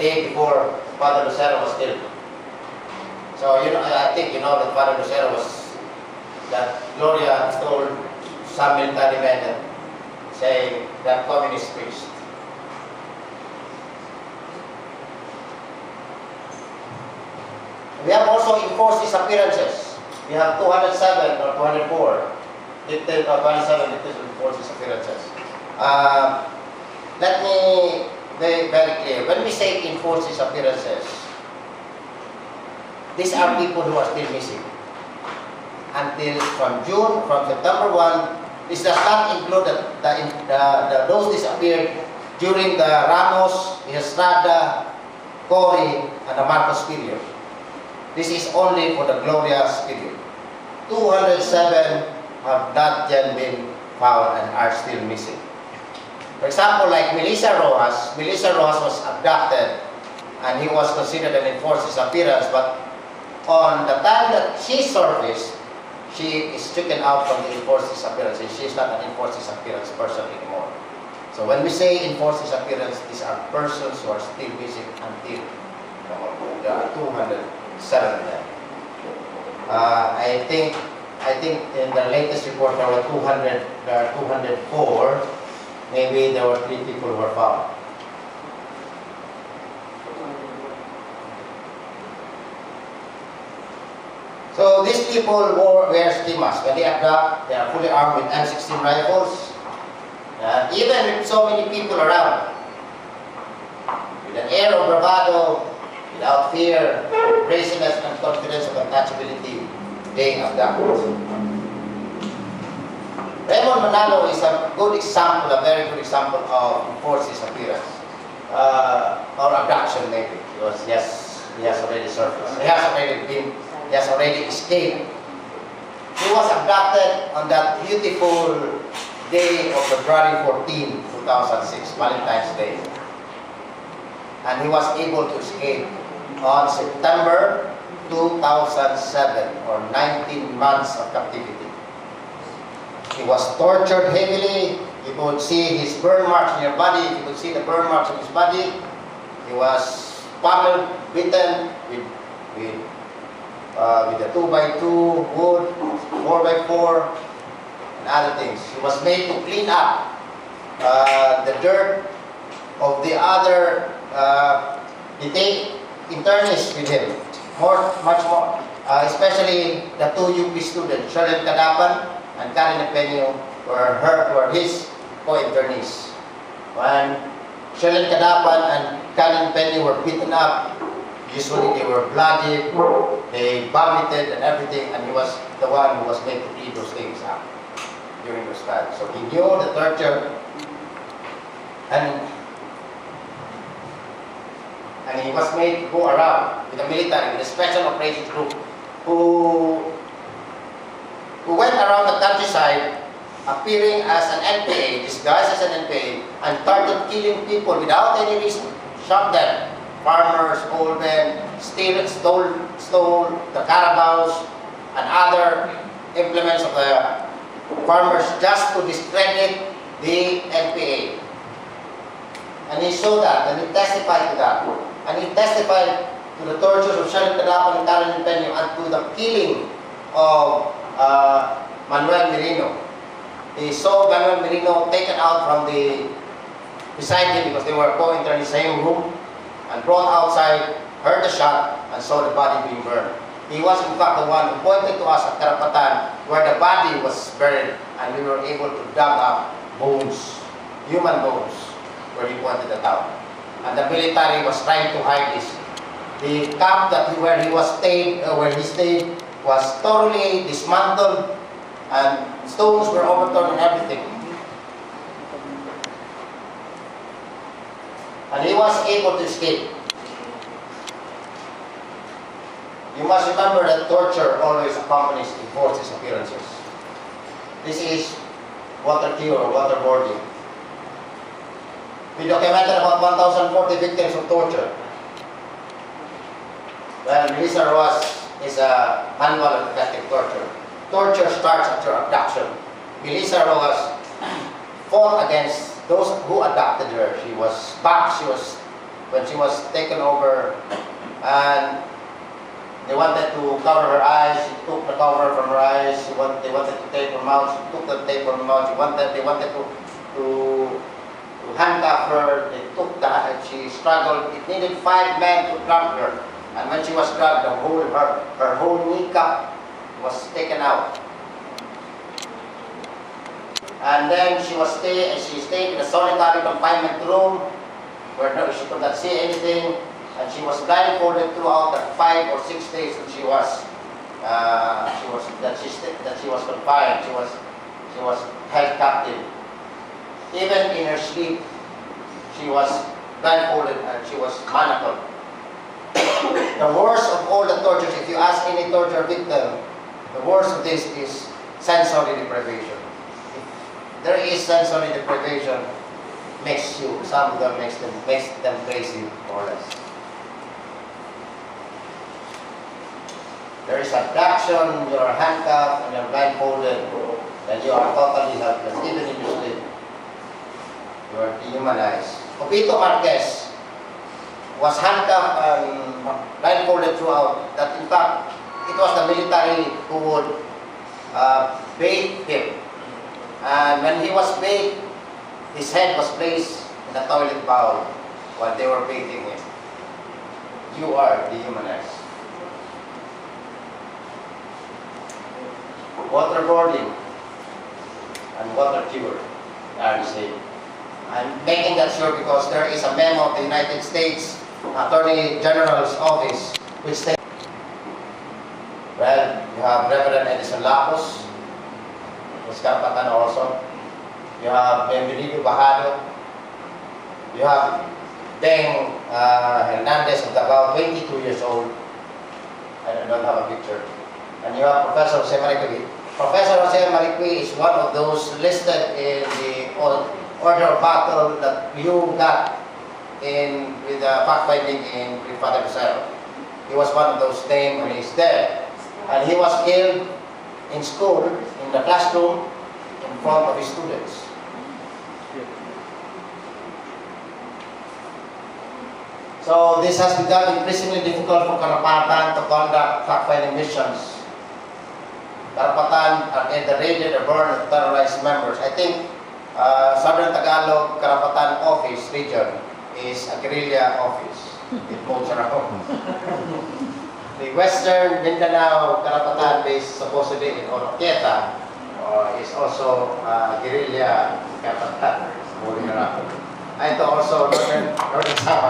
day before Father Lucero was killed. So I think you know that Father Lucero that Gloria told some military men that say that communist priest. We have also enforced disappearances. We have 207 or 204 detailed or 27 detailed enforced disappearances. Let me be very clear. When we say enforced disappearances, these are people who are still missing. Until from September 1, this does not include those disappeared during the Ramos, Estrada, Cory, and the Marcos period. This is only for the Gloria's period. 207 have not yet been found and are still missing. For example, like Melissa Rojas was abducted and he was considered an enforced disappearance, but on the time that she surfaced, she is taken out from the enforced disappearance and she is not an enforced disappearance person anymore. So when we say enforced disappearance, these are persons who are still missing until there are 207 of them. I think in the latest report there are 204. Maybe there were 3 people who were found. So these people wear ski masks. When they abduct, they are fully armed with M16 rifles. Even with so many people around, with an air of bravado, without fear, brazeness, and confidence of untouchability, they abduct. Raymond Manalo is a good example, a very good example of enforced disappearance, or abduction maybe, because yes, he has already surfaced. He has already escaped. He was abducted on that beautiful day of February 14, 2006, Valentine's Day. And he was able to escape on September 2007, or 19 months of captivity. He was tortured heavily. You could see his burn marks in your body. You could see the burn marks on his body. He was pummeled, beaten with a 2x2 wood, 4x4, and other things. He was made to clean up the dirt of the other internists with him, much more. Especially the 2 UP students, Shirley Cadapan and Karen Peño, were his co-internees. When Shirley Cadapan and Karen Peño were beaten up, usually they were bloody, they vomited and everything, and he was the one who was made to clean those things up during those times. So he knew the torture, and he was made to go around with the military, with a special operations group, who went around the countryside appearing as an NPA, disguised as an NPA, and started killing people without any reason. Shot them, farmers, old men, stole the carabaos and other implements of the farmers just to discredit the NPA. And he showed that, and he testified to that. And he testified to the tortures of Shirley Cadapan and Karen Peño and to the killing of Manuel Merino. He saw Manuel Merino taken out beside him because they were co-interns in the same room, and brought outside, heard the shot, and saw the body being burned. He was in fact the one who pointed to us at Karapatan where the body was buried, and we were able to dig up bones, human bones, where he pointed it out. And the military was trying to hide this. The camp where he stayed was thoroughly dismantled, and stones were overturned and everything. And he was able to escape. You must remember that torture always accompanies enforced disappearances. This is water cure or waterboarding. We documented about 1,040 victims of torture. Well, Melissa Rojas is a manual of effective torture. Torture starts after abduction. Melissa Rojas fought against those who abducted her. She was when she was taken over, and they wanted to cover her eyes. She took the cover from her eyes. They wanted to tape her mouth. She took the tape from her mouth. They wanted to handcuff her. They took that. She struggled. It needed 5 men to drag her. And when she was dragged, her whole kneecap was taken out. And then she stayed in a solitary confinement room where she could not see anything, and she was blindfolded throughout the 5 or 6 days that she was confined. She was held captive. Even in her sleep, she was blindfolded and she was manacled. The worst of all the tortures, if you ask any torture victim, the worst of this is sensory deprivation. There is sensory deprivation, some of them makes them crazy, more or less. There is abduction, you are handcuffed and you are blindfolded, and you are totally helpless, even if you sleep. You are dehumanized. Popito Marquez was handcuffed and blindfolded throughout. That in fact, it was the military who would bathe him. And when he was bathed, his head was placed in a toilet bowl while they were bathing him. You are dehumanized. Waterboarding and water cure are the same. I'm making that sure because there is a memo of the United States Attorney General's office which states, well, you have Reverend Edison Lapos, Karapatan also. You have Benvenido Bajado. You have Deng Hernandez of about 22 years old. I don't have a picture. And you have Professor Jose Maricui. Professor Jose Maricui is one of those listed in the order of battle that you got with the fact-finding in Father Pizarro. He was one of those named and he's dead. And he was killed in school, in the classroom, in front of his students. So this has become increasingly difficult for Karapatan to conduct fact-finding missions. Karapatan are raided or burned of terrorized members. I think Southern Tagalog Karapatan office region is a guerrilla office. It moves around. The Western Mindanao Karapatan base supposedly in Oroquieta is also guerrilla Karapatan moving around. Ito also Northern Samar